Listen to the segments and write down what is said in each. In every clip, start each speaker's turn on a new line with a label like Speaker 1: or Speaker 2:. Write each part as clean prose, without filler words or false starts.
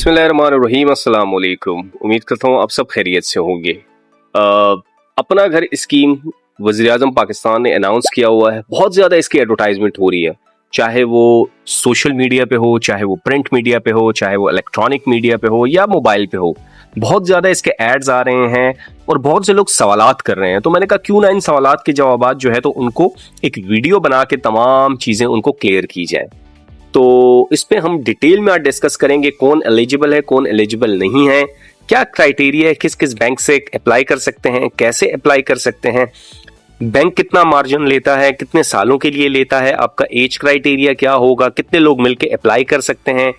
Speaker 1: बिस्मिल्लाहिर्रहमानिर्रहीम, अस्सलाम वालेकुम। उम्मीद करता हूँ आप सब खैरियत से होंगे। अपना घर स्कीम वज़ीर आज़म पाकिस्तान ने अनाउंस किया हुआ है। बहुत ज़्यादा इसकी एडवर्टाइजमेंट हो रही है, चाहे वो सोशल मीडिया पे हो, चाहे वो प्रिंट मीडिया पे हो, चाहे वो इलेक्ट्रॉनिक मीडिया पे हो या मोबाइल पे हो। बहुत ज़्यादा इसके एड्स आ रहे हैं और बहुत से लोग सवालात कर रहे हैं। तो मैंने कहा क्यों ना इन सवालात के जवाबात जो है तो उनको एक वीडियो बना के तमाम चीज़ें उनको क्लियर की जाए। तो इस पे हम डिटेल में आज डिस्कस करेंगे कौन एलिजिबल है, कौन एलिजिबल नहीं है, क्या क्राइटेरिया है, किस किस बैंक से अप्लाई कर सकते हैं, कैसे अप्लाई कर सकते हैं, बैंक कितना मार्जिन लेता है, कितने सालों के लिए लेता है, आपका एज क्राइटेरिया क्या होगा, कितने लोग मिलके अप्लाई कर सकते हैं,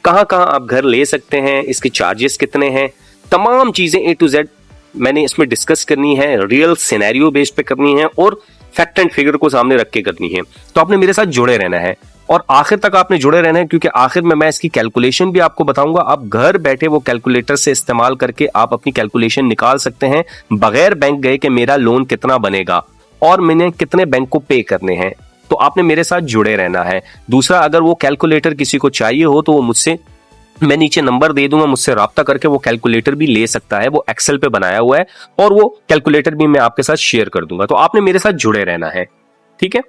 Speaker 1: कहाँ कहाँ आप घर ले सकते हैं, इसके चार्जेस कितने हैं, तमाम चीजें ए टू जेड मैंने इसमें डिस्कस करनी है, रियल सिनेरियो बेस पे करनी है और फैक्ट एंड फिगर को सामने रख के करनी है। तो आपने मेरे साथ जुड़े रहना है और आखिर तक आपने जुड़े रहना है, क्योंकि आखिर में मैं इसकी कैलकुलेशन भी आपको बताऊंगा। आप घर बैठे वो कैलकुलेटर से इस्तेमाल करके आप अपनी कैलकुलेशन निकाल सकते हैं बगैर बैंक गए कि मेरा लोन कितना बनेगा और मैंने कितने बैंक को पे करने हैं। तो आपने मेरे साथ जुड़े रहना है। दूसरा, अगर वो कैलकुलेटर किसी को चाहिए हो तो वो मुझसे, मैं नीचे नंबर दे दूंगा, मुझसे राब्ता करके वो कैलकुलेटर भी ले सकता है। वो एक्सेल पे बनाया हुआ है और वो कैलकुलेटर भी मैं आपके साथ शेयर कर दूंगा। तो आपने मेरे साथ जुड़े रहना है, ठीक है।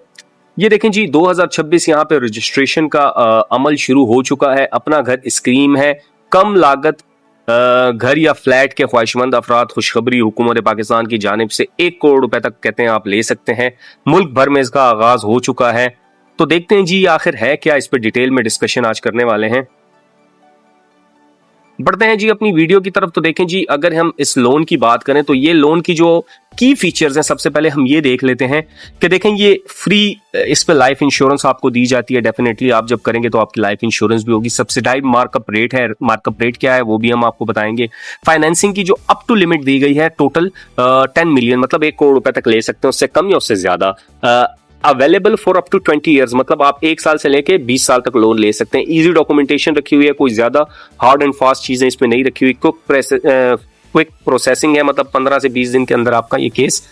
Speaker 1: ये देखें जी, 2026 यहाँ पे रजिस्ट्रेशन का अमल शुरू हो चुका है। अपना घर स्कीम है, कम लागत घर या फ्लैट के ख्वाहिशमंद अफराद खुशखबरी हुकूमत पाकिस्तान की जानिब से 1 करोड़ रुपए तक कहते हैं आप ले सकते हैं। मुल्क भर में इसका आगाज हो चुका है। तो देखते हैं जी आखिर है क्या, इस पर डिटेल में डिस्कशन आज करने वाले हैं। बढ़ते हैं जी अपनी वीडियो की तरफ। तो देखें जी, अगर हम इस लोन की बात करें तो ये लोन की जो की फीचर्स हैं, सबसे पहले हम ये देख लेते हैं कि देखें ये फ्री, इस पे लाइफ इंश्योरेंस आपको दी जाती है। डेफिनेटली आप जब करेंगे तो आपकी लाइफ इंश्योरेंस भी होगी। सब्सिडाइज्ड मार्कअप रेट है, मार्कअप रेट क्या है वो भी हम आपको बताएंगे। फाइनेंसिंग की जो अप टू लिमिट दी गई है टोटल 10 मिलियन, मतलब 1 करोड़ रुपए तक ले सकते हैं, उससे कम या उससे ज्यादा। Available for up to 20 years, मतलब आप 1 साल से लेके 20 साल तक लोन ले सकते हैं। इजी डॉक्यूमेंटेशन रखी हुई है, कोई ज्यादा हार्ड एंड फास्ट चीजें इसमें नहीं रखी हुई। क्विक प्रोसेसिंग है, मतलब 15 से 20 दिन के अंदर आपका ये केस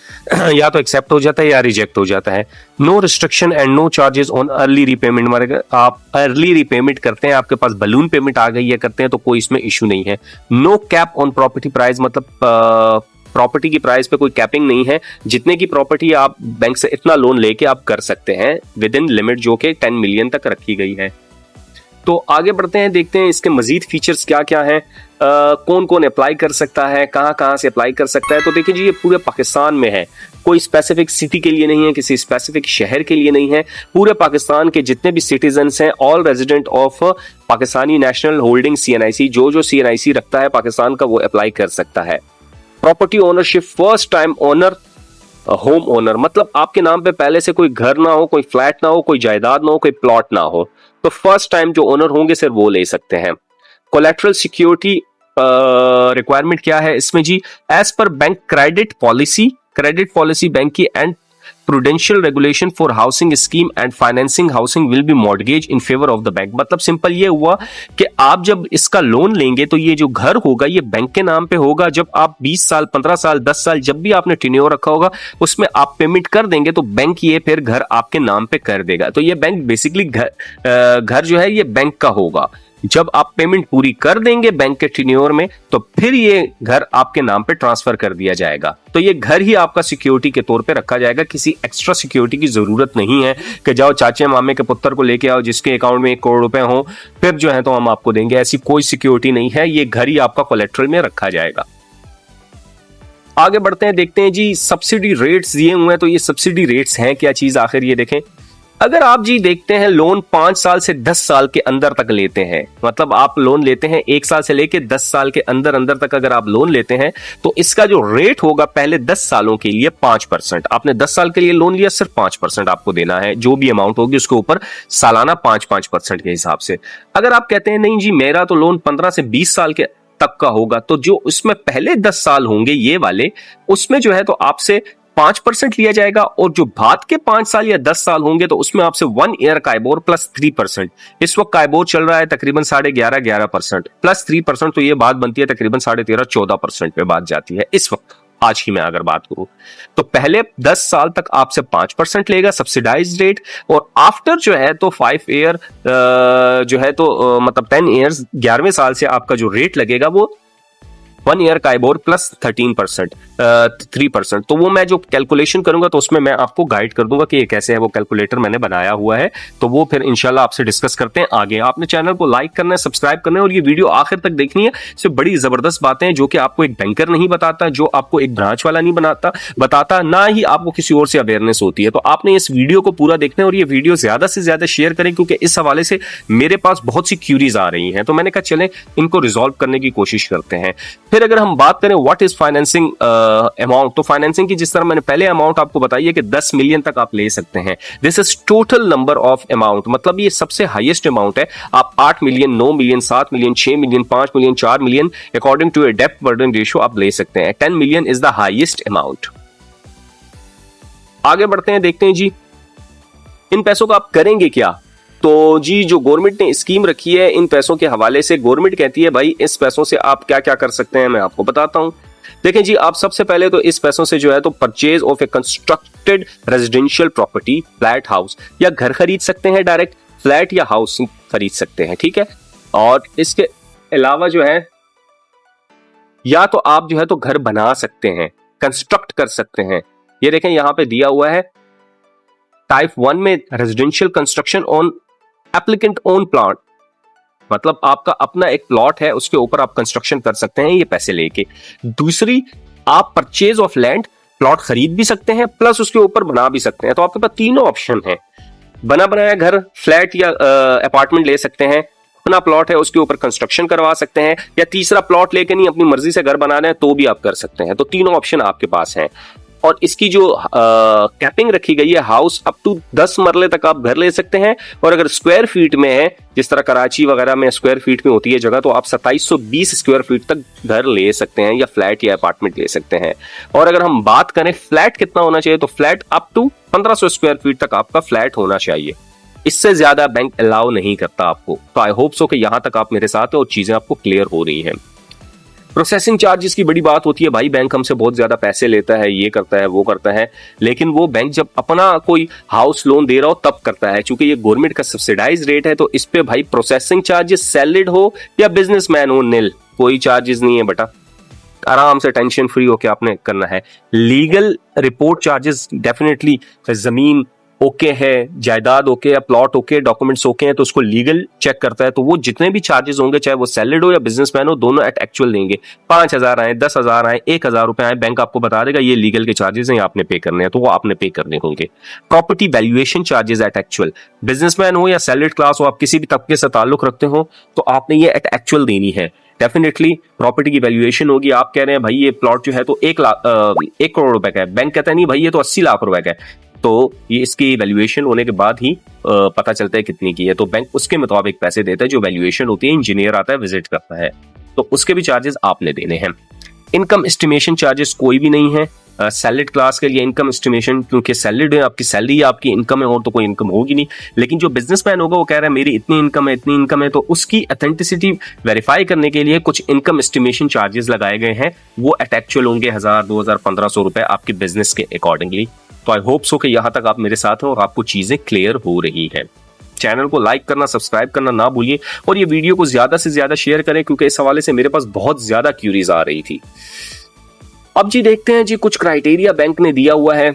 Speaker 1: या तो एक्सेप्ट हो जाता है या रिजेक्ट हो जाता है। No restriction and no charges on early repayment, मतलब आप अर्ली रीपेमेंट करते हैं, आपके पास बलून पेमेंट आ गई है, करते हैं तो कोई इसमें इशू नहीं है। No cap on property price, मतलब प्रॉपर्टी की प्राइस पे कोई कैपिंग नहीं है। जितने की प्रॉपर्टी आप बैंक से इतना लोन लेके आप कर सकते हैं विद इन लिमिट, जो कि 10 मिलियन तक रखी गई है। तो आगे बढ़ते हैं, देखते हैं इसके मजीद फीचर्स क्या क्या है, कौन कौन अप्लाई कर सकता है, कहाँ कहाँ से अप्लाई कर सकता है। तो देखिए जी, ये पूरे पाकिस्तान में है, कोई स्पेसिफिक सिटी के लिए नहीं है, किसी स्पेसिफिक शहर के लिए नहीं है। पूरे पाकिस्तान के जितने भी सिटीजन्स हैं, all resident of Pakistani national holding CNIC, जो CNIC रखता है पाकिस्तान का, वो अप्लाई कर सकता है। Property ownership, first time owner, home owner, मतलब आपके नाम पे पहले से कोई घर ना हो, कोई फ्लैट ना हो, कोई जायदाद ना हो, कोई प्लॉट ना हो, तो फर्स्ट टाइम जो ओनर होंगे सिर्फ वो ले सकते हैं। कोलेटरल सिक्योरिटी रिक्वायरमेंट क्या है इसमें जी, एज पर बैंक क्रेडिट पॉलिसी बैंक की and prudential regulation for housing scheme and financing housing will be mortgage in favour of the bank. मतलब सिंपल ये हुआ कि आप जब इसका लोन लेंगे तो ये जो घर होगा ये बैंक के नाम पे होगा। जब आप 20 साल, 15 साल, 10 साल, जब भी आपने टेन्योर रखा होगा उसमें आप पेमेंट कर देंगे तो बैंक ये फिर घर आपके नाम पे कर देगा। तो ये बैंक बेसिकली घर जो है ये बैंक का होगा। जब आप पेमेंट पूरी कर देंगे बैंक के टेन्योर में तो फिर ये घर आपके नाम पे ट्रांसफर कर दिया जाएगा। तो ये घर ही आपका सिक्योरिटी के तौर पे रखा जाएगा। किसी एक्स्ट्रा सिक्योरिटी की जरूरत नहीं है कि जाओ चाचे मामे के पुत्र को लेके आओ जिसके अकाउंट में 1 करोड़ रुपए हो, फिर जो है तो हम आपको देंगे। ऐसी कोई सिक्योरिटी नहीं है, ये घर ही आपका कोलेट्रल में रखा जाएगा। आगे बढ़ते हैं, देखते हैं जी सब्सिडी रेट्स दिए हुए हैं। तो ये सब्सिडी रेट्स हैं क्या चीज, आखिर ये देखें। अगर आप जी देखते हैं लोन 5 साल से 10 साल के अंदर तक लेते हैं, मतलब आप लोन लेते हैं 1 साल से लेके 10 साल के अंदर तक अगर आप लोन लेते हैं तो इसका जो रेट होगा पहले 10 सालों के लिए 5%। आपने 10 साल के लिए लोन लिया, सिर्फ 5% आपको देना है। जो भी अमाउंट होगी उसके ऊपर सालाना 5% के हिसाब से। अगर आप कहते हैं नहीं जी मेरा तो लोन 15 से 20 साल के तक का होगा, तो जो उसमें पहले 10 साल होंगे ये वाले, उसमें जो है तो आपसे 5% लिया जाएगा। और जो बाद के 5 साल या 10 साल होंगे तो उसमें आपसे 1 ईयर काइबोर प्लस 3%। इस वक्त काइबोर चल रहा है तकरीबन 11.5% प्लस 3%, तो ये बात बनती है तकरीबन 13.5-14% पे बात जाती है इस वक्त आज की मैं अगर बात करूं तो पहले 10 साल तक आपसे 5% लेगा सब्सिडाइज रेट, और आफ्टर जो है तो 5 ईयर जो है तो मतलब 10 ईयर्स 11वें साल से आपका जो रेट लगेगा वो 1 ईयर का आइबोर प्लस 13% 3%। तो वो मैं जो कैलकुलेशन करूंगा तो उसमें मैं आपको गाइड कर दूंगा कि ये कैसे है, वो कैलकुलेटर मैंने बनाया हुआ है। तो वो फिर इंशाल्लाह आपसे डिस्कस करते हैं आगे। आपने चैनल को लाइक करना है, सब्सक्राइब करना है और ये वीडियो आखिर तक देखनी है। इसमें बड़ी जबरदस्त बातें हैं जो कि आपको एक बैंकर नहीं बताता, जो आपको एक ब्रांच वाला नहीं बताता, ना ही आपको किसी और से अवेयरनेस होती है। तो आपने इस वीडियो को पूरा देखना है और ये वीडियो ज्यादा से ज्यादा शेयर करें, क्योंकि इस हवाले से मेरे पास बहुत सी क्यूरीज आ रही हैं। तो मैंने कहा चलें इनको रिजॉल्व करने की कोशिश करते हैं। फिर अगर हम बात करें व्हाट इज फाइनेंसिंग अमाउंट, तो फाइनेंसिंग की जिस तरह मैंने पहले अमाउंट आपको बताई है कि 10 मिलियन तक आप ले सकते हैं। This is total number of amount, मतलब ये सबसे हाईएस्ट अमाउंट है। आप 8 million, 9 million, 7 million, 6 million, 5 million, 4 million according to a depth burden ratio आप ले सकते हैं। 10 million is the highest amount. आगे बढ़ते हैं, देखते हैं जी इन पैसों का आप करेंगे क्या। तो जी जो गवर्नमेंट ने स्कीम रखी है इन पैसों के हवाले से, गवर्नमेंट कहती है भाई इस पैसों से आप क्या क्या कर सकते हैं, मैं आपको बताता हूं। देखें जी, आप सबसे पहले तो इस पैसों से जो है तो purchase of A constructed residential property, flat, house, या घर खरीद सकते हैं, डायरेक्ट फ्लैट या हाउस खरीद सकते हैं, ठीक है। और इसके अलावा जो है या तो आप जो है तो घर बना सकते हैं, कंस्ट्रक्ट कर सकते हैं। ये देखें यहां पे दिया हुआ है टाइप 1 में residential construction on applicant own plot, मतलब आपका अपना एक प्लॉट है उसके ऊपर आप कंस्ट्रक्शन कर सकते हैं ये पैसे लेके। दूसरी, आप परचेज ऑफ लैंड, प्लॉट खरीद भी सकते हैं प्लस उसके ऊपर बना भी सकते हैं। तो आपके पास तीनों ऑप्शन है, बना बनाया घर, फ्लैट या अपार्टमेंट ले सकते हैं, अपना प्लॉट है उसके ऊपर कंस्ट्रक्शन करवा सकते हैं, या तीसरा प्लॉट लेके नहीं अपनी मर्जी से घर बनाना है तो भी आप कर सकते हैं। तो तीनों ऑप्शन आपके पास हैं। और इसकी जो कैपिंग रखी गई है, हाउस अप टू 10 मरले तक आप घर ले सकते हैं, और अगर स्क्वायर फीट में है जिस तरह कराची वगैरह में स्क्वायर फीट में होती है जगह, तो आप 2720 स्क्वायर फीट तक घर ले सकते हैं या फ्लैट या अपार्टमेंट ले सकते हैं। और अगर हम बात करें फ्लैट कितना होना चाहिए, तो flat up to 1500 square feet तक आपका फ्लैट होना चाहिए, इससे ज्यादा बैंक अलाउ नहीं करता आपको। तो आई होप सो कि यहां तक आप मेरे साथ हैं और चीजें आपको क्लियर हो रही हैं। प्रोसेसिंग चार्जेस की बड़ी बात होती है, भाई बैंक हमसे बहुत ज्यादा पैसे लेता है, ये करता है वो करता है, लेकिन वो बैंक जब अपना कोई हाउस लोन दे रहा हो तब करता है। चूंकि ये गवर्नमेंट का सब्सिडाइज रेट है तो इस पे भाई प्रोसेसिंग चार्जेस सैलरीड हो या बिजनेसमैन हो, नील, कोई चार्जेस नहीं है बेटा। आराम से टेंशन फ्री होके आपने करना है। लीगल रिपोर्ट चार्जेस डेफिनेटली, जमीन ओके है, जायदाद ओके या प्लॉट ओके, डॉक्यूमेंट्स ओके हैं, तो उसको लीगल चेक करता है। तो वो जितने भी चार्जेस होंगे, चाहे वो सैलरीड हो या बिजनेसमैन हो, दोनों एट एक्चुअल देंगे। 5000 आए, 10,000 आए, 1000 रुपए आए, बैंक आपको बता देगा ये लीगल के चार्जेस हैं, आपने पे करने हैं, तो वो आपने पे करने होंगे। Property valuation charges at actual, businessman हो या सैलरीड क्लास हो, आप किसी भी तबके से ताल्लुक रखते हो, तो आपने ये एट एक्चुअल देनी है। डेफिनेटली प्रॉपर्टी की वैल्यूएशन होगी। आप कह रहे हैं भाई ये प्लॉट जो है तो 1 करोड़ रुपए का है, बैंक कहता है नहीं भाई ये तो 80 लाख रुपए का है, तो ये इसकी वैल्यूएशन होने के बाद ही पता चलता है कितनी की है। तो बैंक उसके मुताबिक पैसे देता है, जो वैल्यूएशन होती है, इंजीनियर आता है विजिट करता है, तो उसके भी चार्जेस आपने देने हैं। इनकम एस्टिमेशन चार्जेस कोई भी नहीं है सैलरीड क्लास के लिए। इनकम एस्टिमेशन क्योंकि सैलरीड है, आपकी सैलरी है, आपकी इनकम है, और तो कोई इनकम होगी नहीं। लेकिन जो बिजनेसमैन होगा वो कह रहा है मेरी इतनी इनकम है, इतनी इनकम है, तो उसकी ऑथेंटिसिटी वेरीफाई करने के लिए कुछ इनकम एस्टिमेशन चार्जेस लगाए गए हैं, वो एट एक्चुअल होंगे 1000, 2000, 1500 रुपए आपके बिजनेस के अकॉर्डिंगली। तो आई होप सो कि यहां तक आप मेरे साथ हैं और आपको चीजें क्लियर हो रही हैं। चैनल को लाइक करना, सब्सक्राइब करना ना भूलिए, और ये वीडियो को ज्यादा से ज्यादा शेयर करें, क्योंकि इस हवाले से मेरे पास बहुत ज्यादा क्यूरीज आ रही थी। अब जी देखते हैं जी कुछ क्राइटेरिया बैंक ने दिया हुआ है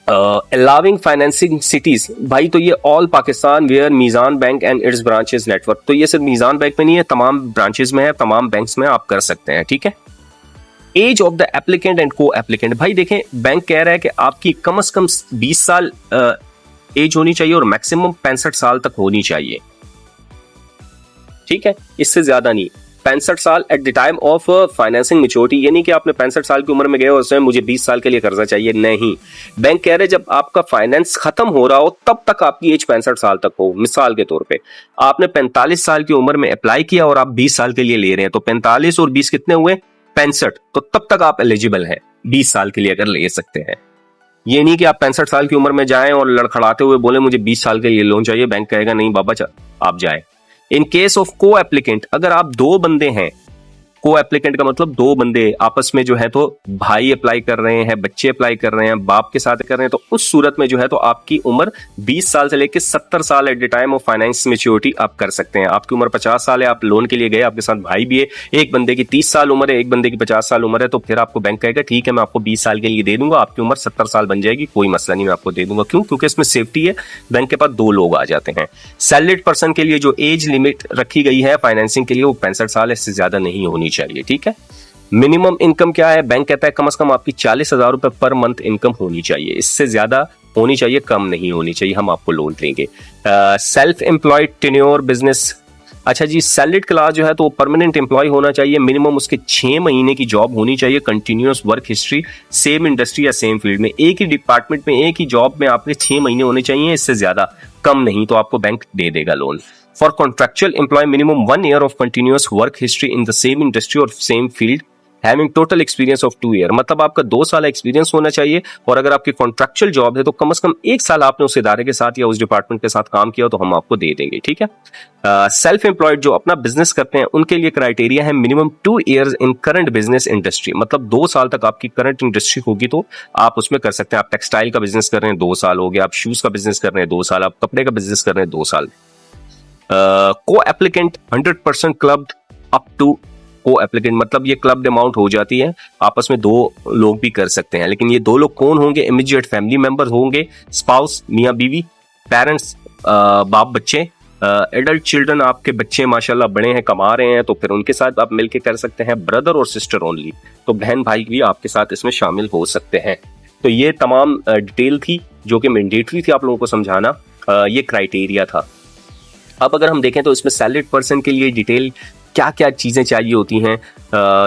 Speaker 1: अलाउिंग फाइनेंसिंग सिटीज। भाई तो ये all Pakistan where Meezan bank and its branches network, तो ये सिर्फ मीजान बैंक में नहीं है, तमाम ब्रांचेस में है, तमाम बैंक्स में आप कर सकते हैं, ठीक है। Age of the applicant and co-applicant, भाई देखें बैंक कह रहा है कि आपकी कम से कम 20 साल एज होनी चाहिए और मैक्सिमम 65 साल तक होनी चाहिए, ठीक है, इससे ज्यादा नहीं। 65 साल at the time of financing maturity, ये नहीं कि आपने 65 साल की उम्र में गए और उसमें मुझे 20 साल के लिए कर्जा चाहिए, नहीं। बैंक कह रहे जब आपका फाइनेंस खत्म हो रहा हो तब तक आपकी एज 65 साल तक हो। मिसाल के तौर पे आपने 45 साल की उम्र में अप्लाई किया और आप 20 साल के लिए ले रहे हैं, तो 45 और 20 कितने हुए, 65, तो तब तक आप एलिजिबल हैं 20 साल के लिए अगर ले सकते हैं। ये नहीं कि आप 65 साल की उम्र में जाएं और लड़खड़ाते हुए बोले मुझे 20 साल के लिए लोन चाहिए, बैंक कहेगा नहीं बाबा आप जाए। इन केस ऑफ को एप्लीकेंट, अगर आप 2 बंदे हैं को एप्लीकेंट का मतलब दो बंदे आपस में जो है तो भाई अप्लाई कर रहे हैं, बच्चे अप्लाई कर रहे हैं, बाप के साथ कर रहे हैं, तो उस सूरत में जो है तो आपकी उम्र 20 साल से लेकर 70 साल at the time of finance maturity आप कर सकते हैं। आपकी उम्र 50 साल है, आप लोन के लिए गए, आपके साथ भाई भी है, एक बंदे की 30 साल उम्र है, एक बंदे की 50 साल उम्र है, तो फिर आपको बैंक कहेगा ठीक है मैं आपको 20 साल के लिए दे दूंगा, आपकी उम्र 70 साल बन जाएगी, कोई मसला नहीं, मैं आपको दे दूंगा। क्यों? क्योंकि इसमें सेफ्टी है, बैंक के पास दो लोग आ जाते हैं। सैलरीड पर्सन के लिए जो एज लिमिट रखी गई है फाइनेंसिंग के लिए वो 65 साल है, इससे ज्यादा नहीं होनी चाहिए। ठीक है। मिनिमम इनकम क्या है? बैंक कहता है कम से कम आपकी 40,000 रुपए पर मंथ इनकम होनी चाहिए, इससे ज्यादा होनी चाहिए, कम नहीं होनी चाहिए, हम आपको लोन देंगे। सेल्फ एम्प्लॉयड टेन्योर बिजनेस, अच्छा जी, सैलरीड क्लास जो है तो परमानेंट एम्प्लॉय होना चाहिए, मिनिमम उसके 6 महीने की जॉब होनी चाहिए, continuous work history, same industry या सेम फील्ड में, एक ही डिपार्टमेंट में एक ही जॉब में आपके 6 महीने होने चाहिए, इससे ज्यादा कम नहीं, तो आपको बैंक दे देगा loan. For contractual employ minimum 1 year of continuous work history in the same industry और same field having total experience of 2 year, मतलब आपका 2 साल एक्सपीरियंस होना चाहिए, और अगर आपकी कॉन्ट्रेक्चुअल जॉब है तो कम से कम 1 साल आपने उस इदारे के साथ या उस डिपार्टमेंट के साथ काम किया तो हम आपको दे देंगे। ठीक है। सेल्फ एम्प्लॉयड जो अपना बिजनेस करते हैं उनके लिए क्राइटेरिया है minimum 2 years in current business industry, मतलब 2 साल तक आपकी करंट इंडस्ट्री होगी तो आप उसमें कर सकते हैं। आप टेक्सटाइल का बिजनेस कर रहे हैं 2 साल हो गया, आप शूज का बिजनेस कर रहे हैं 2 साल, आप कपड़े का बिजनेस कर रहे हैं 2 साल। को एप्लीकेंट 100% क्लब्ड अप टू को एप्लीकेंट, मतलब ये क्लब्ड अमाउंट हो जाती है, आपस में 2 लोग भी कर सकते हैं, लेकिन ये 2 लोग कौन होंगे? इमीडिएट फैमिली मेंबर होंगे, स्पाउस मियां बीवी, पेरेंट्स बाप बच्चे, एडल्ट चिल्ड्रन आपके बच्चे माशाल्लाह बड़े हैं, कमा रहे हैं, तो फिर उनके साथ आप मिलके कर सकते हैं। ब्रदर और सिस्टर ओनली, तो बहन भाई भी आपके साथ इसमें शामिल हो सकते हैं। तो ये तमाम डिटेल थी जो कि मैंडेटरी थी आप लोगों को समझाना, ये क्राइटेरिया था। अब अगर हम देखें तो इसमें सैलरीड पर्सन के लिए डिटेल क्या क्या चीजें चाहिए होती हैं।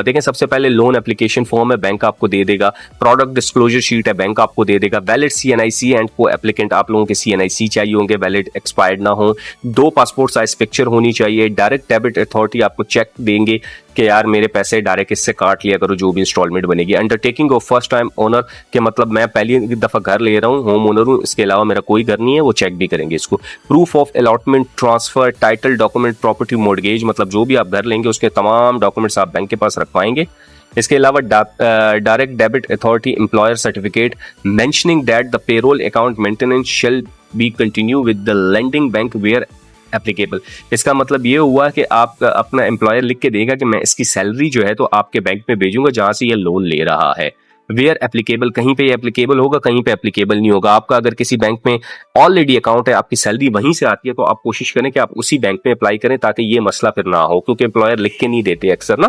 Speaker 1: देखें, सबसे पहले लोन एप्लीकेशन फॉर्म है, बैंक आपको दे देगा। प्रोडक्ट डिस्क्लोजर शीट है, बैंक आपको दे देगा। वैलिड CNIC एंड को एप्लीकेंट, आप लोगों के CNIC चाहिए होंगे, वैलिड एक्सपायर्ड ना हो। 2 पासपोर्ट साइज पिक्चर होनी चाहिए। डायरेक्ट डेबिट अथॉरिटी आपको चेक देंगे कि यार मेरे पैसे डायरेक्ट इससे काट लिया करो जो भी इंस्टॉलमेंट बनेगी। Undertaking of first time owner के मतलब मैं पहली दफा घर ले रहा हूँ, होम ओनर हूँ, इसके अलावा मेरा कोई घर नहीं है, वो चेक भी करेंगे इसको। Proof of allotment, transfer, title document, property mortgage, मतलब जो भी आप घर लेंगे उसके तमाम डॉक्यूमेंट्स आप बैंक के पास रखवाएंगे। इसके अलावा direct debit authority employer certificate mentioning that the payroll account maintenance shall be continue with the lending bank where applicable. इसका मतलब ये हुआ कि आप अपना एम्प्लॉयर लिख के देगा कि मैं इसकी सैलरी जो है तो आपके बैंक में भेजूंगा जहां से ये लोन ले रहा है। वेयर एप्लीकेबल, कहीं पे एप्लीकेबल होगा, कहीं पे एप्लीकेबल नहीं होगा। आपका अगर किसी बैंक में ऑलरेडी अकाउंट है, आपकी सैलरी वहीं से आती है, तो आप कोशिश करें कि आप उसी बैंक में अप्लाई करें ताकि ये मसला फिर ना हो, क्योंकि एम्प्लॉयर लिख के नहीं देते अक्सर ना,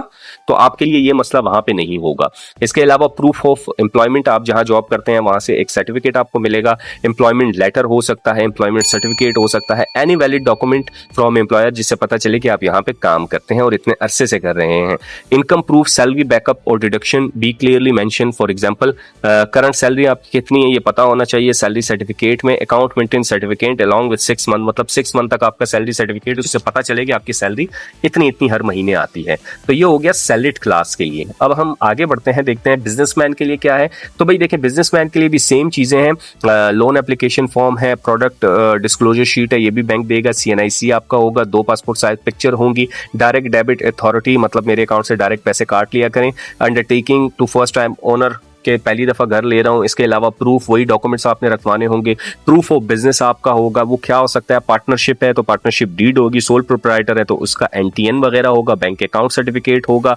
Speaker 1: तो आपके लिए ये मसला वहां पे नहीं होगा। इसके अलावा प्रूफ ऑफ एम्प्लॉयमेंट, आप जहां जॉब करते हैं वहां से एक सर्टिफिकेट आपको मिलेगा। एम्प्लॉयमेंट लेटर हो सकता है, एम्प्लॉयमेंट सर्टिफिकेट हो सकता है, any valid document from employer जिससे पता चले कि आप यहाँ पे काम करते हैं और इतने अरसे से कर रहे हैं। इनकम प्रूफ, सैलरी बैकअप और deduction be clearly mention. For example current salary आपकी कितनी है ये पता होना चाहिए सैलरी सर्टिफिकेट में। Account maintenance certificate along with 6 month, मतलब 6 मंथ तक आपका सैलरी सर्टिफिकेट, उससे पता चलेगी आपकी सैलरी इतनी इतनी हर महीने आती है। तो ये हो गया सैलरीड क्लास के लिए। अब हम आगे बढ़ते हैं, देखते हैं बिजनेसमैन के लिए क्या है। तो भाई देखिए, बिजनेसमैन के लिए भी सेम चीजें हैं। लोन एप्लीकेशन फॉर्म है, प्रोडक्ट डिस्क्लोजर शीट है, ये भी बैंक देगा। CNIC आपका होगा, 2 पासपोर्ट साइज पिक्चर होंगी। डायरेक्ट डेबिट अथॉरिटी, मतलब मेरे अकाउंट से डायरेक्ट पैसे काट लिया करें। Undertaking to first time owner के पहली दफा घर ले रहा हूं, इसके अलावा प्रूफ, वही डॉक्यूमेंट्स आपने रखवाने होंगे। प्रूफ ऑफ बिजनेस आपका होगा, वो क्या हो सकता है? पार्टनरशिप है तो पार्टनरशिप डीड होगी, सोल प्रोप्राइटर है तो उसका NTN वगैरह होगा, बैंक अकाउंट सर्टिफिकेट होगा।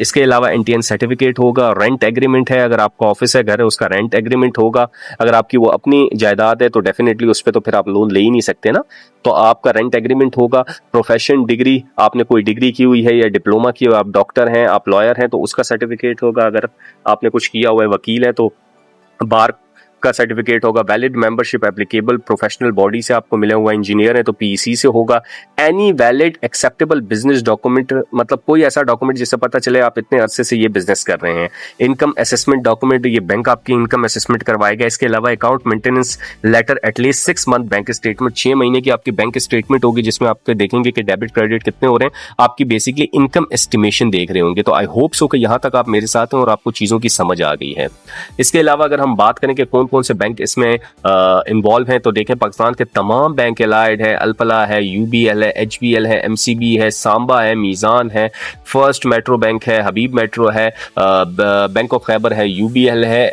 Speaker 1: इसके अलावा NTN सर्टिफिकेट होगा। रेंट एग्रीमेंट है, अगर आपका ऑफिस है, घर है, उसका रेंट एग्रीमेंट होगा। अगर आपकी वो अपनी जायदाद है तो डेफिनेटली उस पर तो फिर आप लोन ले ही नहीं सकते ना, तो आपका रेंट एग्रीमेंट होगा। प्रोफेशन, डिग्री, आपने कोई डिग्री की हुई है या डिप्लोमा की हुई, आप डॉक्टर हैं, आप लॉयर हैं तो उसका सर्टिफिकेट होगा। अगर आपने कुछ किया हुआ है, वकील है तो बार का सर्टिफिकेट होगा। Valid membership applicable professional body से आपको मिला हुआ, इंजीनियर है तो PEC से होगा। Any valid acceptable business document, मतलब कोई ऐसा डॉक्यूमेंट जिससे पता चले आप इतने अरसे से ये बिजनेस कर रहे हैं। इनकम असेसमेंट डॉक्यूमेंट, ये बैंक आपकी इनकम असेसमेंट करवाएगा। इसके अलावा account maintenance letter, at least 6 month bank statement, 6 महीने की आपकी बैंक स्टेटमेंट होगी जिसमें आप देखेंगे कि डेबिट क्रेडिट कितने हो रहे हैं, आपकी बेसिकली इनकम एस्टिमेशन देख रहे होंगे। तो आई होप सो कि यहाँ तक आप मेरे साथ हैं और आपको चीजों की समझ आ गई है। इसके अलावा अगर हम बात करें कि कौन कौन से बैंक इसमें इन्वॉल्व हैं, तो देखें पाकिस्तान के तमाम बैंक, एलाइड है, अल्पला है, यूबीएल है, एचबीएल है, एमसीबी है, सांबा है, मीज़ान है, फर्स्ट मेट्रो बैंक है, हबीब मेट्रो है, बैंक ऑफ खैबर है, यूबीएल है,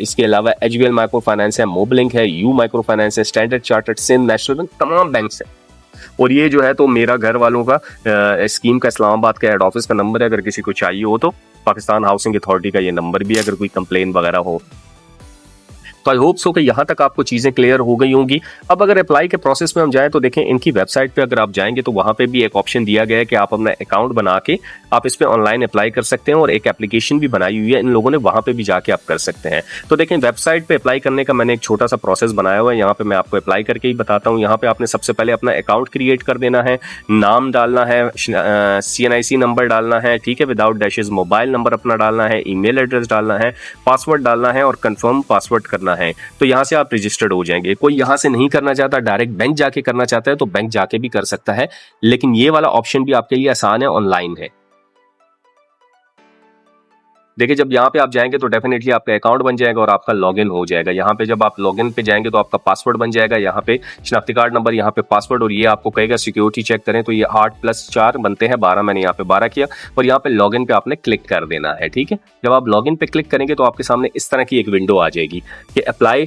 Speaker 1: इसके अलावा एचबीएल माइक्रो फाइनेंस है, मोबलिंक है, यू माइक्रो फाइनेंस है, Standard Chartered, Sindh National Bank, तमाम बैंक्स हैं। और ये जो है तो मेरा घर वालों का स्कीम का इस्लामाबाद का हेड ऑफिस का नंबर है, अगर किसी को चाहिए हो तो पाकिस्तान हाउसिंग अथॉरिटी का ये नंबर भी है, अगर कोई कंप्लेन वगैरह हो। तो आई होप सो कि यहाँ तक आपको चीज़ें क्लियर हो गई होंगी। अब अगर अप्लाई के प्रोसेस में हम जाएं तो देखें इनकी वेबसाइट पे अगर आप जाएंगे तो वहाँ पे भी एक ऑप्शन दिया गया है कि आप अपना अकाउंट बना के आप इस पे ऑनलाइन अप्लाई कर सकते हैं, और एक एप्लीकेशन भी बनाई हुई है इन लोगों ने, वहाँ पे भी जाके आप कर सकते हैं। तो देखें वेबसाइट पे अप्लाई करने का मैंने एक छोटा सा प्रोसेस बनाया हुआ है, यहाँ पे मैं आपको अप्लाई करके ही बताता हूँ। यहाँ पे आपने सबसे पहले अपना अकाउंट क्रिएट कर देना है, नाम डालना है, CNIC नंबर डालना है, ठीक है, विदाउट डैशेज, मोबाइल नंबर अपना डालना है, ईमेल एड्रेस डालना है, पासवर्ड डालना है और कंफर्म पासवर्ड करना है। तो यहाँ से आप रजिस्टर्ड हो जाएंगे। कोई यहाँ से नहीं करना चाहता, डायरेक्ट बैंक जाके करना चाहता है तो बैंक जाके भी कर सकता है, लेकिन ये वाला ऑप्शन भी आपके लिए आसान है, ऑनलाइन है। देखिए जब यहाँ पे आप जाएंगे तो डेफिनेटली आपका अकाउंट बन जाएगा और आपका लॉगिन हो जाएगा। यहाँ पे जब आप लॉगिन पे जाएंगे तो आपका पासवर्ड बन जाएगा, यहाँ पे शनाख्ती कार्ड नंबर, यहाँ पे पासवर्ड, और ये आपको कहेगा सिक्योरिटी चेक करें, तो ये 8+4 बनते हैं 12, मैंने यहाँ पे 12 किया, और यहाँ पे लॉगिन पे आपने क्लिक कर देना है, ठीक है। जब आप लॉगिन पे क्लिक करेंगे तो आपके सामने इस तरह की एक विंडो आ जाएगी कि अप्लाई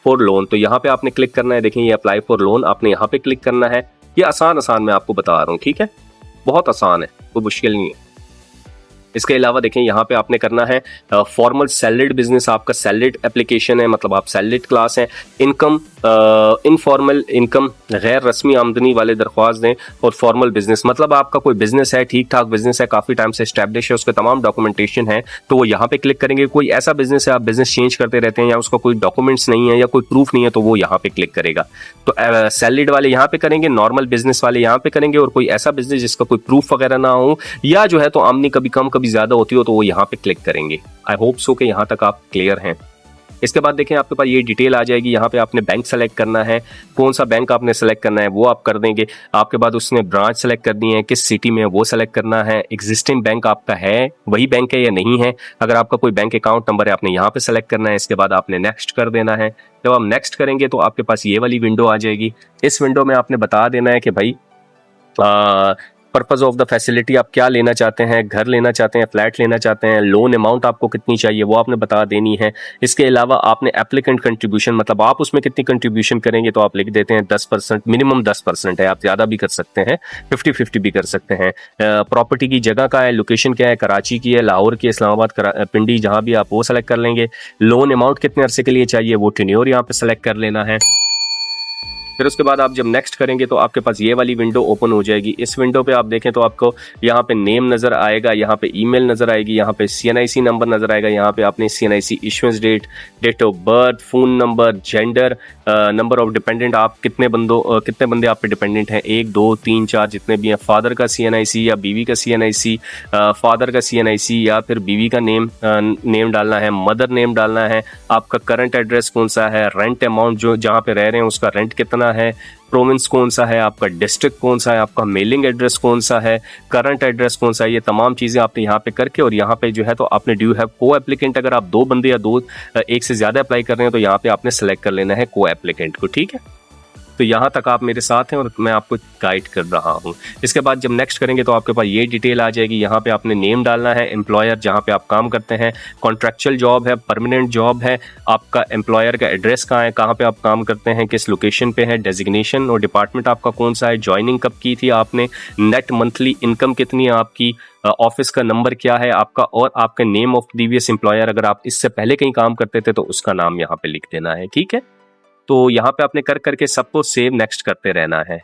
Speaker 1: फॉर लोन, तो यहाँ पे आपने क्लिक करना है। देखें ये अप्लाई फॉर लोन, आपने यहाँ पे क्लिक करना है। ये आसान मैं आपको बता रहा हूँ, ठीक है, बहुत आसान है, कोई मुश्किल नहीं है। इसके अलावा देखें यहाँ पे आपने करना है फॉर्मल सैलरीड बिजनेस, आपका सैलरीड एप्लीकेशन है, मतलब आप सैलरीड क्लास हैं, इनकम, इनफॉर्मल इनकम, गैर रस्मी आमदनी वाले दरख्वास्त दें, और फॉर्मल बिजनेस मतलब आपका कोई बिजनेस है, ठीक ठाक बिजनेस है, काफ़ी टाइम से एस्टैब्लिश है, उसके तमाम डॉक्यूमेंटेशन है, तो वो यहाँ पे क्लिक करेंगे। कोई ऐसा बिजनेस है, आप बिजनेस चेंज करते रहते हैं या उसका कोई डॉक्यूमेंट्स नहीं है या कोई प्रूफ नहीं है, तो वो यहाँ पे क्लिक करेगा। तो सैलरीड वाले यहाँ पे करेंगे, नॉर्मल बिजनेस वाले यहाँ पे करेंगे, और कोई ऐसा बिजनेस जिसका कोई प्रूफ वगैरह ना हो या जो है तो आमदनी कभी कम कभी ज्यादा होती हो, तो वो यहाँ पे क्लिक करेंगे। आई होप सो कि यहाँ तक आप क्लियर हैं। इसके बाद देखें आपके पास ये डिटेल आ जाएगी। यहाँ पे आपने बैंक सेलेक्ट करना है, कौन सा बैंक आपने सेलेक्ट करना है वो आप कर देंगे। आपके बाद उसने ब्रांच सेलेक्ट करनी है, किस सिटी में है वो सेलेक्ट करना है। एग्जिस्टिंग बैंक आपका है, वही बैंक है या नहीं है, अगर आपका कोई बैंक अकाउंट नंबर है आपने यहाँ पे सेलेक्ट करना है। इसके बाद आपने नेक्स्ट कर देना है। जब आप नेक्स्ट करेंगे तो आपके पास ये वाली विंडो आ जाएगी। इस विंडो में आपने बता देना है कि भाई पर्पस ऑफ द फैसिलिटी आप क्या लेना चाहते हैं, घर लेना चाहते हैं, फ्लैट लेना चाहते हैं, लोन अमाउंट आपको कितनी चाहिए वो आपने बता देनी है। इसके अलावा आपने एप्लीकेंट कंट्रीब्यूशन, मतलब आप उसमें कितनी कंट्रीब्यूशन करेंगे, तो आप लिख देते हैं 10%, मिनिमम 10% है, आप ज़्यादा भी कर सकते हैं, 50-50 भी कर सकते हैं। प्रॉपर्टी की जगह का है, लोकेशन क्या है, कराची की है, लाहौर की, इस्लामाबाद, पिंडी, जहाँ भी आप वो सेलेक्ट कर लेंगे। लोन अमाउंट कितने अरसे के लिए चाहिए वो टेन्योर यहाँ पे सेलेक्ट कर लेना है। फिर उसके बाद आप जब नेक्स्ट करेंगे तो आपके पास ये वाली विंडो ओपन हो जाएगी। इस विंडो पे आप देखें तो आपको यहाँ पे नेम नज़र आएगा, यहाँ पे ईमेल नज़र आएगी, यहाँ पे CNIC नंबर नज़र आएगा, यहाँ पे आपने CNIC issuance date, date of birth, phone number, gender, number of dependent, आप कितने बंदे आप पे डिपेंडेंट हैं, 1 2 3 4 जितने भी हैं, फादर का CNIC या बीवी का CNIC, फादर का CNIC या फिर बीवी का नेम डालना है, मदर नेम डालना है, आपका करंट एड्रेस कौन सा है, रेंट अमाउंट जो जहाँ पे रह रहे हैं उसका रेंट कितना है, प्रोविंस कौन सा है, आपका डिस्ट्रिक्ट कौन सा है, आपका मेलिंग एड्रेस कौन सा है, करंट एड्रेस कौन सा है, ये तमाम चीज़ें आपने यहाँ पे करके, और यहाँ पे जो है तो आपने डू हैव को एप्लीकेंट, अगर आप 2 बंदे या एक से ज़्यादा अप्लाई कर रहे हैं तो यहाँ पे आपने सेलेक्ट कर लेना है को एप्लीकेंट को, ठीक है। तो यहाँ तक आप मेरे साथ हैं और मैं आपको गाइड कर रहा हूँ। इसके बाद जब नेक्स्ट करेंगे तो आपके पास ये डिटेल आ जाएगी। यहाँ पे आपने नेम डालना है, एम्प्लॉयर जहाँ पे आप काम करते हैं, कॉन्ट्रैक्चुअल जॉब है, परमानेंट जॉब है, आपका एम्प्लॉयर का एड्रेस कहाँ है, कहाँ पे आप काम करते हैं, किस लोकेशन पे है, डेजिग्नेशन और डिपार्टमेंट आपका कौन सा है, ज्वाइनिंग कब की थी आपने, नेट मंथली इनकम कितनी है आपकी, ऑफिस का नंबर क्या है आपका, और आपका नेम ऑफ प्रीवियस एम्प्लॉयर, अगर आप इससे पहले कहीं काम करते थे तो उसका नाम यहाँ पे लिख देना है, ठीक है। तो यहाँ पे आपने कर करके सबको सेव नेक्स्ट करते रहना है।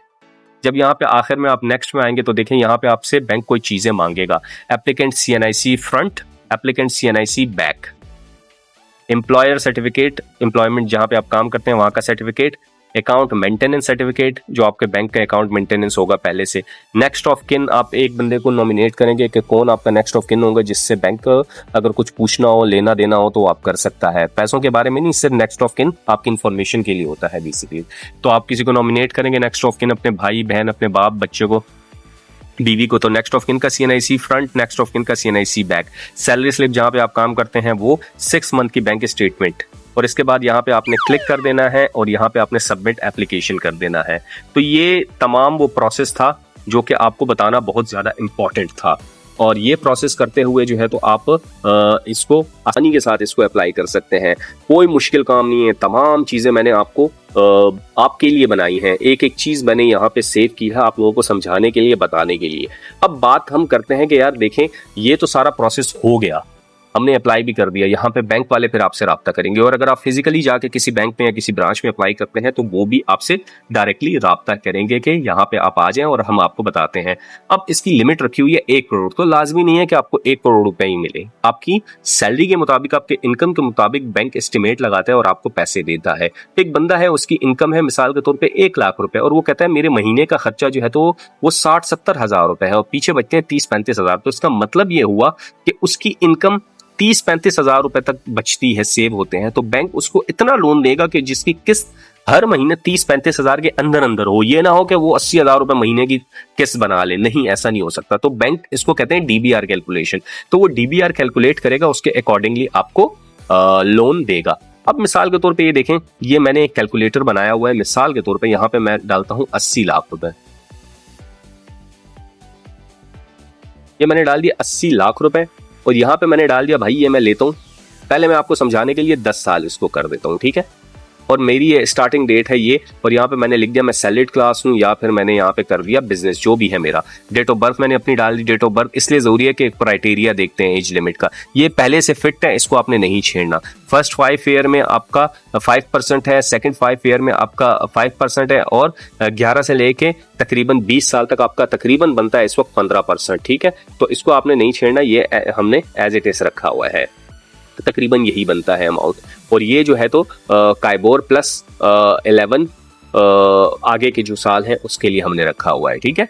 Speaker 1: जब यहाँ पे आखिर में आप नेक्स्ट में आएंगे तो देखें यहाँ पे आपसे बैंक कोई चीज़ें मांगेगा, applicant CNIC front, applicant CNIC back, employer certificate, employment जहाँ पे आप काम करते हैं वहाँ का सर्टिफिकेट, अकाउंट मेंटेनेंस सर्टिफिकेट जो आपके बैंक का अकाउंट मेंटेनेंस होगा पहले से, नेक्स्ट ऑफ किन, आप एक बंदे को नॉमिनेट करेंगे कि कौन आपका नेक्स्ट ऑफ किन होगा, जिससे बैंक अगर कुछ पूछना हो, लेना देना हो तो आप कर सकता है, पैसों के बारे में नहीं, सिर्फ नेक्स्ट ऑफ किन आपकी इन्फॉर्मेशन के लिए होता है बेसिकली। तो आप किसी को नॉमिनेट करेंगे नेक्स्ट ऑफ किन, अपने भाई बहन, अपने बाप, बच्चे को, बीवी को, तो नेक्स्ट ऑफ किन का CNIC front, next of kin का CNIC बैक, सैलरी स्लिप जहाँ पे आप काम करते हैं वो 6 मंथ की बैंक स्टेटमेंट, और इसके बाद यहाँ पे आपने क्लिक कर देना है और यहाँ पे आपने सबमिट एप्लीकेशन कर देना है। तो ये तमाम वो प्रोसेस था जो कि आपको बताना बहुत ज़्यादा इम्पॉर्टेंट था, और ये प्रोसेस करते हुए जो है तो आप इसको आसानी के साथ इसको अप्लाई कर सकते हैं। कोई मुश्किल काम नहीं है, तमाम चीज़ें मैंने आपको आपके लिए बनाई हैं। एक एक चीज़ मैंने यहाँ पे सेव की है आप लोगों को समझाने के लिए, बताने के लिए। अब बात हम करते हैं कि यार देखें, ये तो सारा प्रोसेस हो गया, हमने अप्लाई भी कर दिया, यहाँ पे बैंक वाले फिर आपसे रब्ता करेंगे, और अगर आप फिजिकली जाके किसी बैंक में या किसी ब्रांच में अप्लाई करते हैं तो वो भी आपसे डायरेक्टली रब्ता करेंगे कि यहाँ पे आप आ जाएं और हम आपको बताते हैं। अब इसकी लिमिट रखी हुई है 1 करोड़, तो लाजमी नहीं है कि आपको 1 करोड़ रुपए ही मिले। आपकी सैलरी के मुताबिक, आपके इनकम के मुताबिक बैंक एस्टिमेट लगाता है और आपको पैसे देता है। एक बंदा है, उसकी इनकम है मिसाल के तौर पर 1 लाख रुपए, और वो कहता है मेरे महीने का खर्चा जो है तो वो 60-70 हजार रुपए है और पीछे बचते हैं 30-35 हजार। तो इसका मतलब ये हुआ कि उसकी इनकम 30-35 हजार रुपए तक बचती है, सेव होते हैं। तो बैंक उसको इतना लोन देगा कि जिसकी किस्त हर महीने 30-35 हजार के अंदर अंदर हो। ये ना हो कि वो 80 हजार रुपए महीने की किस्त बना ले, नहीं, ऐसा नहीं हो सकता। तो बैंक इसको कहते हैं डीबीआर कैलकुलेशन। तो वो डीबीआर कैलकुलेट करेगा, उसके अकॉर्डिंगली आपको लोन देगा। अब मिसाल के तौर पे ये देखें, ये मैंने एक कैलकुलेटर बनाया हुआ है। मिसाल के तौर पे यहाँ पे मैं डालता हूँ 80 लाख रुपए, ये मैंने डाल दिया 80 लाख रुपए, और यहाँ पे मैंने डाल दिया भाई ये मैं लेता हूँ। पहले मैं आपको समझाने के लिए 10 साल इसको कर देता हूँ, ठीक है। और मेरी ये स्टार्टिंग डेट है ये, और यहाँ पे मैंने लिख दिया मैं सैलरीड क्लास हूँ, या फिर मैंने यहाँ पे कर दिया बिजनेस, जो भी है मेरा। डेट ऑफ बर्थ मैंने अपनी डाल दी। डेट ऑफ बर्थ इसलिए जरूरी है कि क्राइटेरिया देखते हैं एज लिमिट का, ये पहले से फिट है, इसको आपने नहीं छेड़ना। फर्स्ट 5 ईयर में आपका 5% है, सेकंड 5 ईयर में आपका 5% है, और 11 से लेके तकरीबन 20 साल तक आपका तकरीबन बनता है इस वक्त 15%, ठीक है। तो इसको आपने नहीं छेड़ना, ये हमने एज इट इज रखा हुआ है, तो तकरीबन यही बनता है अमाउंट। और ये जो है तो काइबोर प्लस 11 आगे के जो साल हैं उसके लिए हमने रखा हुआ है, ठीक है।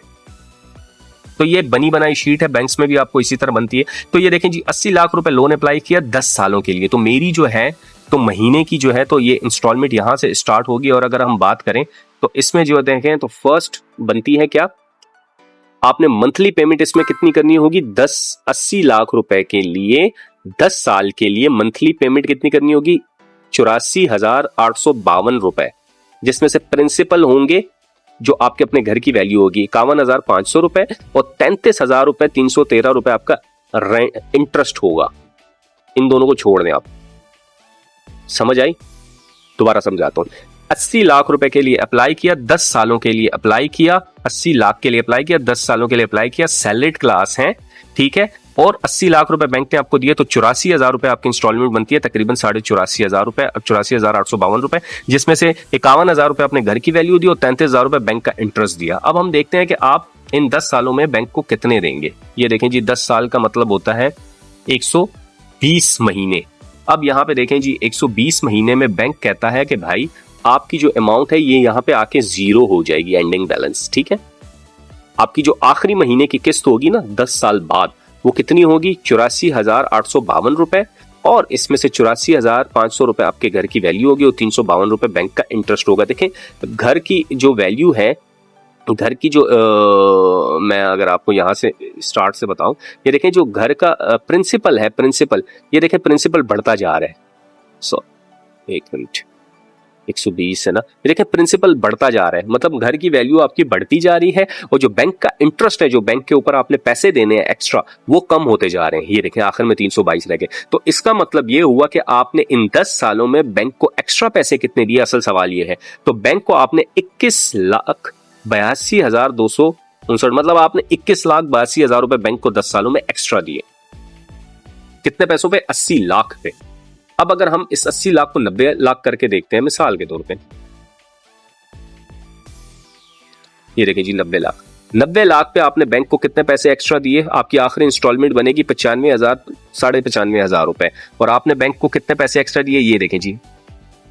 Speaker 1: तो ये बनी बनाई शीट है, बैंक्स में भी आपको इसी तरह बनती है। तो ये देखें जी, 80 लाख रुपए लोन अप्लाई किया 10 सालों के लिए। तो मेरी जो है तो महीने की जो है तो ये इंस्टॉलमेंट यहां से स्टार्ट होगी। और अगर हम बात करें तो इसमें जो देखें तो फर्स्ट बनती है क्या, आपने मंथली पेमेंट इसमें कितनी करनी होगी, 80 लाख रुपए के लिए 10 साल के लिए मंथली पेमेंट कितनी करनी होगी, 84,852 रुपए, जिसमें से प्रिंसिपल होंगे जो आपके अपने घर की वैल्यू होगी 51,500 रुपए, और 33,313 रुपए आपका इंटरेस्ट होगा। इन दोनों को छोड़ दें आप, समझ आई? दोबारा समझाता हूं। 80 लाख रुपए के लिए अप्लाई किया, 10 सालों के लिए अप्लाई किया, 80 लाख के लिए अप्लाई किया, 10 सालों के लिए अप्लाई किया, सैलरीड क्लास है, ठीक है। और 80 लाख रुपए बैंक ने आपको दिए, तो 84,000 रुपए आपकी इंस्टॉलमेंट बनती है, तकरीबन 84,500 रुपए, 84,852 रुपए, जिसमें से 51,000 रुपए अपने घर की वैल्यू दी और 33,000 रुपए बैंक का इंटरेस्ट दिया। अब हम देखते हैं कि आप इन 10 सालों में बैंक को कितने देंगे। ये देखें जी, 10 साल का मतलब होता है 120 महीने। अब यहाँ पे देखें जी, 120 महीने में बैंक कहता है कि भाई आपकी जो अमाउंट है ये यहाँ पे आके 0 हो जाएगी, एंडिंग बैलेंस, ठीक है। आपकी जो आखिरी महीने की किस्त होगी ना 10 साल बाद, वो कितनी होगी, 84,852 रुपए, और इसमें से 84,500 रुपए आपके घर की वैल्यू होगी और 352 रुपए बैंक का इंटरेस्ट होगा। देखें, घर की जो वैल्यू है, घर की जो मैं अगर आपको यहाँ से स्टार्ट से बताऊं, ये देखें जो घर का प्रिंसिपल है, प्रिंसिपल, ये देखें प्रिंसिपल बढ़ता जा रहा है। एक मिनट, 120 है ना, ये देखें प्रिंसिपल बढ़ता जा रहा है, मतलब घर की वैल्यू आपकी बढ़ती जा रही है, और जो बैंक का इंटरेस्ट है, जो बैंक के ऊपर आपने पैसे देने हैं एक्स्ट्रा, वो कम होते जा रहे हैं। ये देखें आखिर में 322 रह गए। तो इसका मतलब ये हुआ कि आपने इन 10 सालों में बैंक को एक्स्ट्रा पैसे कितने दिए, असल सवाल ये है। तो बैंक को आपने 21,82,259, मतलब आपने 21,82,000 रुपए बैंक को 10 सालों में एक्स्ट्रा दिए। कितने पैसों पे, 80 लाख पे। अब अगर हम इस 80 लाख को 90 लाख करके देखते हैं मिसाल के तौर पे, ये देखें जी 90 लाख, 90 लाख पे आपने बैंक को कितने पैसे एक्स्ट्रा दिए, आपकी आखिरी इंस्टॉलमेंट बनेगी 95,000, 95,500 रुपए, और आपने बैंक को कितने पैसे एक्स्ट्रा दिए, ये देखें जी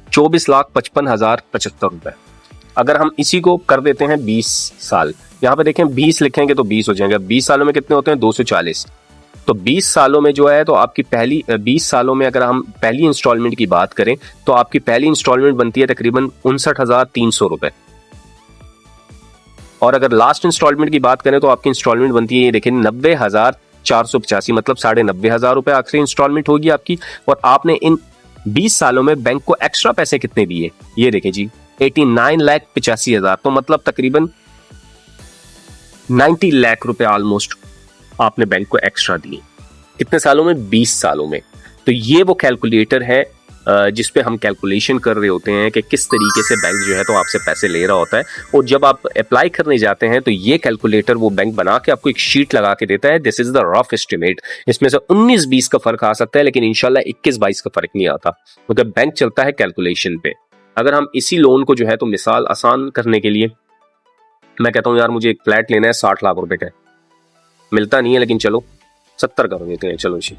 Speaker 1: 24,55,075 रुपए। अगर हम इसी को कर देते हैं 20 साल, यहाँ पे देखें 20 लिखेंगे तो 20 हो जाएंगे, 20 सालों में कितने होते हैं, 240। तो 20 सालों में जो है तो आपकी पहली 20 सालों में अगर हम पहली इंस्टॉलमेंट की बात करें तो आपकी पहली इंस्टॉलमेंट बनती है तकरीबन 59,300 रुपए, और अगर लास्ट इंस्टॉलमेंट की बात करें तो आपकी इंस्टॉलमेंट बनती है, ये देखें 90,485, मतलब 90,500 रुपए आखिरी इंस्टॉलमेंट होगी आपकी। और आपने इन 20 सालों में बैंक को एक्स्ट्रा पैसे कितने दिए, ये देखें जी 89,85,000, तो मतलब तकरीबन 90 लाख रुपए ऑलमोस्ट आपने बैंक को एक्स्ट्रा दिए। कितने सालों में? 20 सालों में। तो ये वो कैलकुलेटर है जिसपे हम कैलकुलेशन कर रहे होते हैं कि किस तरीके से बैंक जो है तो आपसे पैसे ले रहा होता है। और जब आप अप्लाई करने जाते हैं तो ये कैलकुलेटर वो बैंक बना के आपको एक शीट लगा के देता है, this is the rough estimate. इसमें से 19-20 का फर्क आ सकता है, लेकिन इंशाल्लाह 21-22 का फर्क नहीं आता, मतलब बैंक चलता है कैलकुलेशन पे। अगर हम इसी लोन को जो है तो मिसाल आसान करने के लिए, मैं कहता हूँ यार मुझे एक फ्लैट लेना है 60 लाख रुपए का, मिलता नहीं है, लेकिन चलो 70 कर देते हैं, चलो जी।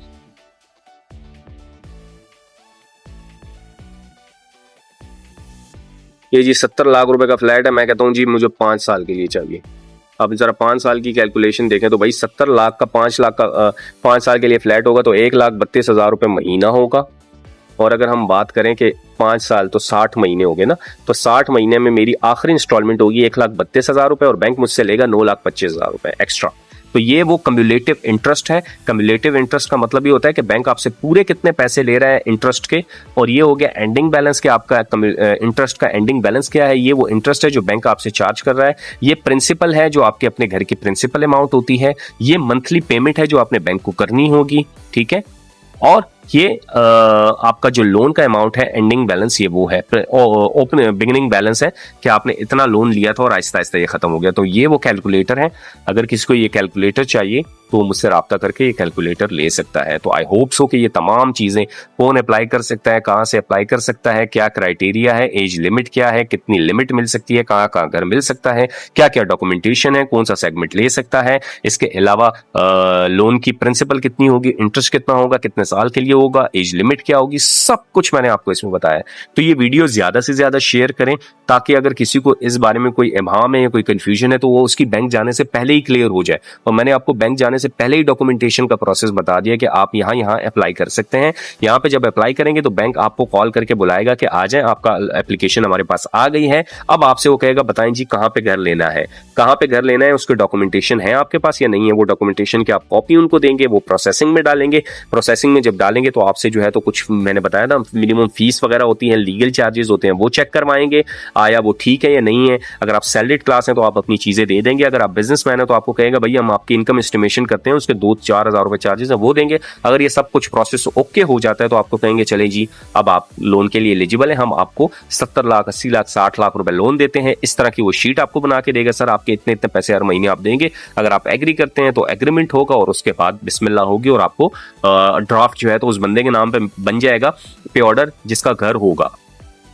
Speaker 1: ये जी 70 लाख रुपए का फ्लैट है, मैं कहता हूँ जी मुझे 5 साल के लिए चाहिए। अब जरा 5 साल की कैलकुलेशन देखें तो भाई 70 लाख का 5 लाख का 5 साल के लिए फ्लैट होगा तो 1,32,000 रुपए महीना होगा। और अगर हम बात करें कि 5 साल तो 60 महीने हो गए ना, तो 60 महीने में मेरी आखिरी इंस्टॉलमेंट होगी 1,32,000 रुपए और बैंक मुझसे लेगा 9,25,000 रुपए एक्स्ट्रा। तो ये वो कम्युलेटिव इंटरेस्ट है। कम्युलेटिव इंटरेस्ट का मतलब ये होता है कि बैंक आपसे पूरे कितने पैसे ले रहा है इंटरेस्ट के, और ये हो गया एंडिंग बैलेंस के आपका इंटरेस्ट का एंडिंग बैलेंस क्या है, ये वो इंटरेस्ट है जो बैंक आपसे चार्ज कर रहा है। ये प्रिंसिपल है जो आपके अपने घर की प्रिंसिपल अमाउंट होती है। ये मंथली पेमेंट है जो आपने बैंक को करनी होगी, ठीक है। और ये आपका जो लोन का अमाउंट है एंडिंग बैलेंस, ये वो है ओपन बिगिनिंग बैलेंस है कि आपने इतना लोन लिया था और आहिस्ता आहिस्ता ये खत्म हो गया। तो ये वो कैलकुलेटर है। अगर किसी को ये कैलकुलेटर चाहिए तो मुझसे रब्ता करके ये कैलकुलेटर ले सकता है। तो आई होप सो कि ये तमाम चीजें कौन अप्लाई कर सकता है, कहाँ से अप्लाई कर सकता है, क्या क्राइटेरिया है, एज लिमिट क्या है, कितनी लिमिट मिल सकती है, कहाँ कहाँ घर मिल सकता है, क्या क्या डॉक्यूमेंटेशन है, कौन सा सेगमेंट ले सकता है, इसके अलावा लोन की प्रिंसिपल कितनी होगी, इंटरेस्ट कितना होगा, कितने साल के लिए होगा, एज लिमिट क्या होगी, सब कुछ मैंने आपको इसमें बताया। तो ये वीडियो ज्यादा से ज्यादा शेयर करें ताकि अगर किसी को इस बारे में कोई इबाम है या कोई कंफ्यूजन है तो वो उसकी बैंक जाने से पहले ही क्लियर हो जाए। और मैंने आपको बैंक जाने से पहले ही डॉक्यूमेंटेशन का प्रोसेस बता दिया कि आप यहाँ अप्लाई कर सकते हैं। यहाँ पे जब अप्लाई करेंगे तो बैंक आपको कॉल करके बुलाएगा कि आ जाए, आपका एप्लीकेशन हमारे पास आ गई है। अब आपसे वो कहेगा बताएं जी कहाँ पे घर लेना है, कहाँ पे घर लेना है, उसके डॉक्यूमेंटेशन है आपके पास या नहीं है। वो डॉक्यूमेंटेशन की आप कॉपी उनको देंगे, वो प्रोसेसिंग में डालेंगे। प्रोसेसिंग में जब डालेंगे तो आपसे जो है तो कुछ मैंने बताया था मिनिमम फीस वगैरह होती है, लीगल चार्जेस होते हैं, वो चेक करवाएंगे आया वो ठीक है या नहीं है। अगर आप सैलरीड क्लास हैं तो आप अपनी चीजें दे देंगे। अगर आप बिजनेसमैन है तो आपको कहेगा भैया हम आपकी इनकम एस्टिमेशन करते हैं, उसके 2-4 हज़ार रुपए चार्जेस है वो देंगे। अगर ये सब कुछ प्रोसेस ओके हो जाता है तो आपको कहेंगे चले जी अब आप लोन के लिए एलिजिबल है, हम आपको 70 लाख 80 लाख 60 लाख रुपए लोन देते हैं। इस तरह की वो शीट आपको बना के देगा, सर आपके इतने इतने पैसे हर महीने आप देंगे। अगर आप एग्री करते हैं तो एग्रीमेंट होगा और उसके बाद बिस्मिल्लाह होगी और आपको ड्राफ्ट जो है तो उस बंदे के नाम पे बन जाएगा पे ऑर्डर, जिसका घर होगा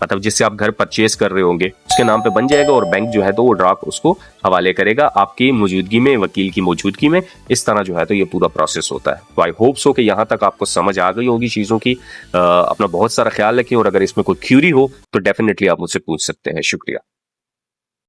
Speaker 1: मतलब जिससे आप घर परचेज कर रहे होंगे उसके नाम पे बन जाएगा और बैंक जो है तो वो ड्राफ्ट उसको हवाले करेगा आपकी मौजूदगी में, वकील की मौजूदगी में। इस तरह जो है तो ये पूरा प्रोसेस होता है। तो आई होप सो कि यहाँ तक आपको समझ आ गई होगी चीज़ों की। अपना बहुत सारा ख्याल रखें और अगर इसमें कोई क्यूरी हो तो डेफिनेटली आप मुझसे पूछ सकते हैं। शुक्रिया।